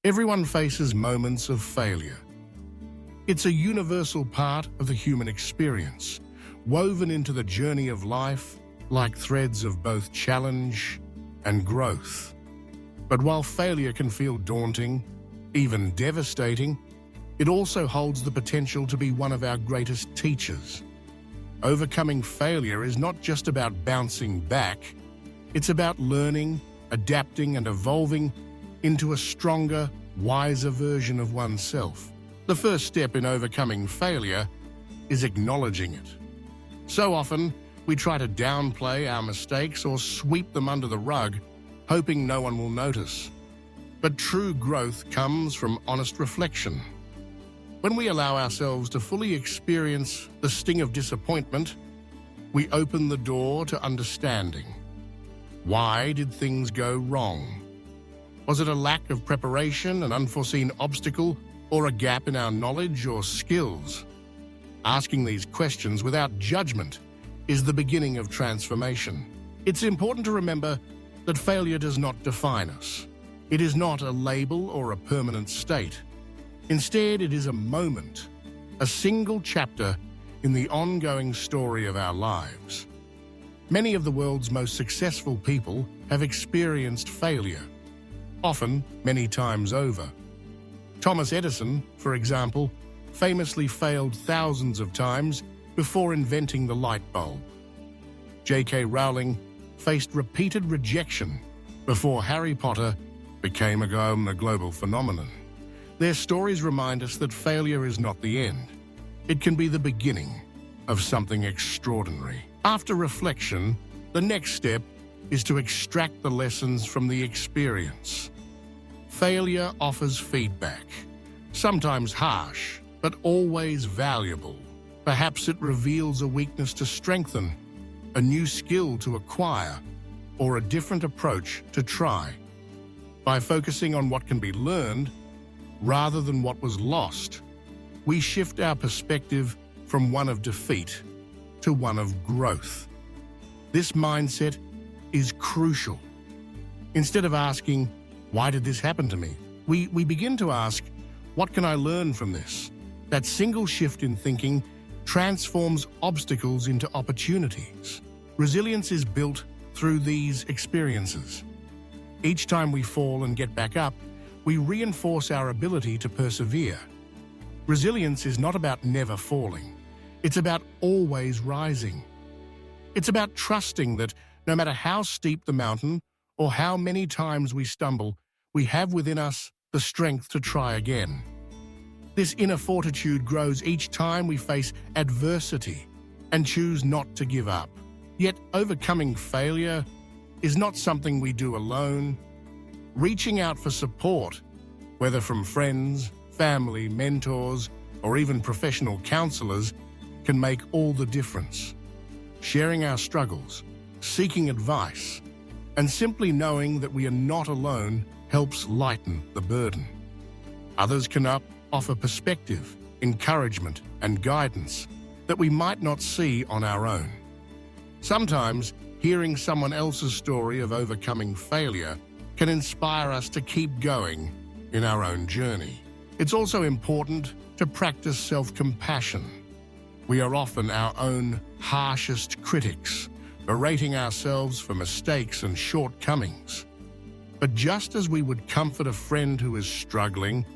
Everyone faces moments of failure. It's a universal part of the human experience, woven into the journey of life like threads of both challenge and growth. But while failure can feel daunting, even devastating, it also holds the potential to be one of our greatest teachers. Overcoming failure is not just about bouncing back, it's about learning, adapting, and evolving into a stronger, wiser version of oneself. The first step in overcoming failure is acknowledging it. So often, we try to downplay our mistakes or sweep them under the rug, hoping no one will notice. But true growth comes from honest reflection. When we allow ourselves to fully experience the sting of disappointment, we open the door to understanding. Why did things go wrong? Was it a lack of preparation, an unforeseen obstacle, or a gap in our knowledge or skills? Asking these questions without judgment is the beginning of transformation. It's important to remember that failure does not define us. It is not a label or a permanent state. Instead, it is a moment, a single chapter in the ongoing story of our lives. Many of the world's most successful people have experienced failure, often many times over. Thomas Edison, for example, famously failed thousands of times before inventing the light bulb. J.K. Rowling faced repeated rejection before Harry Potter became a global phenomenon. Their stories remind us that failure is not the end. It can be the beginning of something extraordinary. After reflection, the next step is to extract the lessons from the experience. Failure offers feedback, sometimes harsh, but always valuable. Perhaps it reveals a weakness to strengthen, a new skill to acquire, or a different approach to try. By focusing on what can be learned, rather than what was lost, we shift our perspective from one of defeat to one of growth. This mindset is crucial. Instead of asking, "Why did this happen to me?" we begin to ask, "What can I learn from this?" That single shift in thinking transforms obstacles into opportunities. Resilience is built through these experiences. Each time we fall and get back up, we reinforce our ability to persevere. Resilience is not about never falling. It's about always rising. It's about trusting that no matter how steep the mountain or how many times we stumble, we have within us the strength to try again. This inner fortitude grows each time we face adversity and choose not to give up. Yet overcoming failure is not something we do alone. Reaching out for support, whether from friends, family, mentors, or even professional counselors, can make all the difference. Sharing our struggles, seeking advice, and simply knowing that we are not alone helps lighten the burden. Others can offer perspective, encouragement, and guidance that we might not see on our own. Sometimes, hearing someone else's story of overcoming failure can inspire us to keep going in our own journey. It's also important to practice self-compassion. We are often our own harshest critics, berating ourselves for mistakes and shortcomings. But just as we would comfort a friend who is struggling,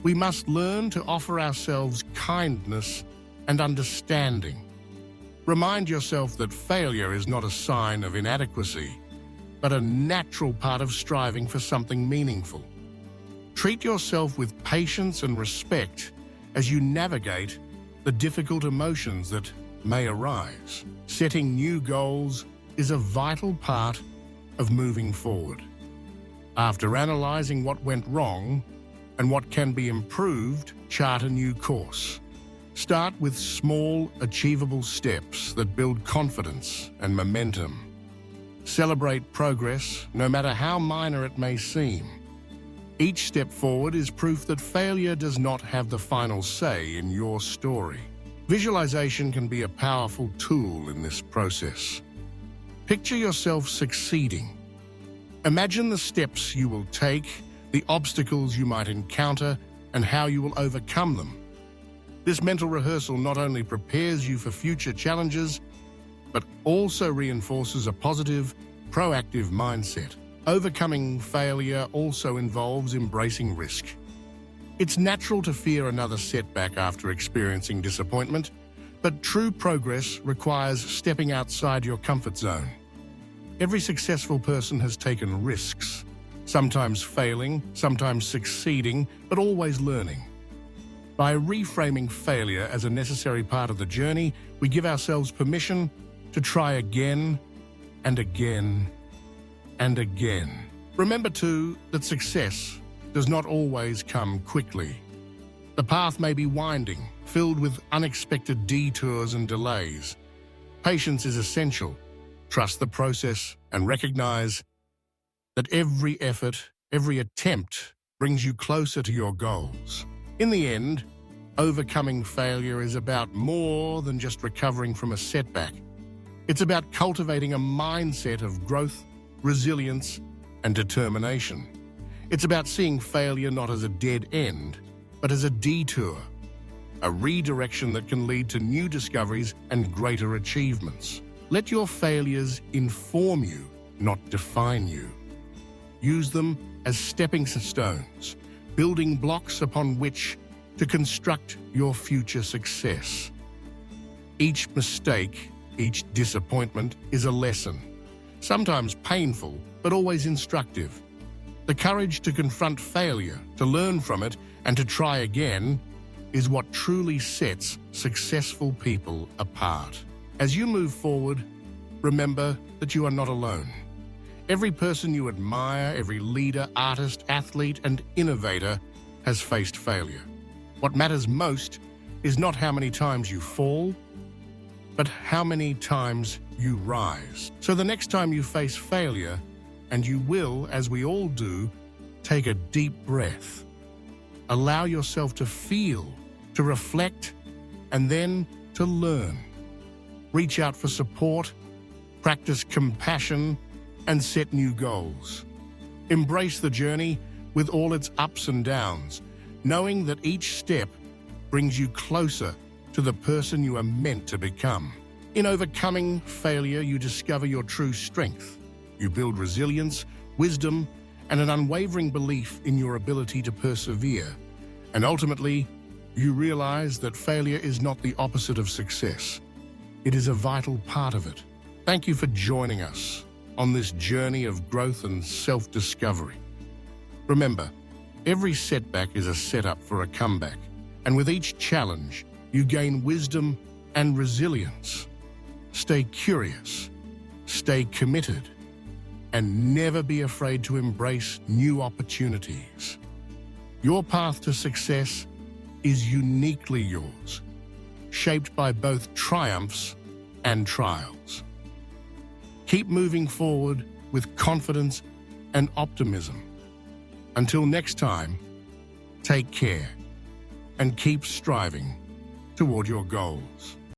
we must learn to offer ourselves kindness and understanding. Remind yourself that failure is not a sign of inadequacy, but a natural part of striving for something meaningful. Treat yourself with patience and respect as you navigate the difficult emotions that may arise. Setting new goals is a vital part of moving forward. After analyzing what went wrong and what can be improved, chart a new course. Start with small, achievable steps that build confidence and momentum. Celebrate progress, no matter how minor it may seem. Each step forward is proof that failure does not have the final say in your story. Visualization can be a powerful tool in this process. Picture yourself succeeding. Imagine the steps you will take, the obstacles you might encounter, and how you will overcome them. This mental rehearsal not only prepares you for future challenges, but also reinforces a positive, proactive mindset. Overcoming failure also involves embracing risk. It's natural to fear another setback after experiencing disappointment, but true progress requires stepping outside your comfort zone. Every successful person has taken risks, sometimes failing, sometimes succeeding, but always learning. By reframing failure as a necessary part of the journey, we give ourselves permission to try again and again and again. Remember too that success does not always come quickly. The path may be winding, filled with unexpected detours and delays. Patience is essential. Trust the process and recognize that every effort, every attempt brings you closer to your goals. In the end, overcoming failure is about more than just recovering from a setback. It's about cultivating a mindset of growth, resilience, and determination. It's about seeing failure not as a dead end, but as a detour, a redirection that can lead to new discoveries and greater achievements. Let your failures inform you, not define you. Use them as stepping stones, building blocks upon which to construct your future success. Each mistake, each disappointment is a lesson, sometimes painful, but always instructive. The courage to confront failure, to learn from it, and to try again is what truly sets successful people apart. As you move forward, remember that you are not alone. Every person you admire, every leader, artist, athlete, and innovator has faced failure. What matters most is not how many times you fall, but how many times you rise. So the next time you face failure, and you will, as we all do, take a deep breath. Allow yourself to feel, to reflect, and then to learn. Reach out for support, practice compassion, and set new goals. Embrace the journey with all its ups and downs, knowing that each step brings you closer to the person you are meant to become. In overcoming failure, you discover your true strength. You build resilience, wisdom, and an unwavering belief in your ability to persevere. And ultimately, you realize that failure is not the opposite of success. It is a vital part of it. Thank you for joining us on this journey of growth and self-discovery. Remember, every setback is a setup for a comeback, and with each challenge, you gain wisdom and resilience. Stay curious, stay committed, and never be afraid to embrace new opportunities. Your path to success is uniquely yours, shaped by both triumphs and trials. Keep moving forward with confidence and optimism. Until next time, take care and keep striving toward your goals.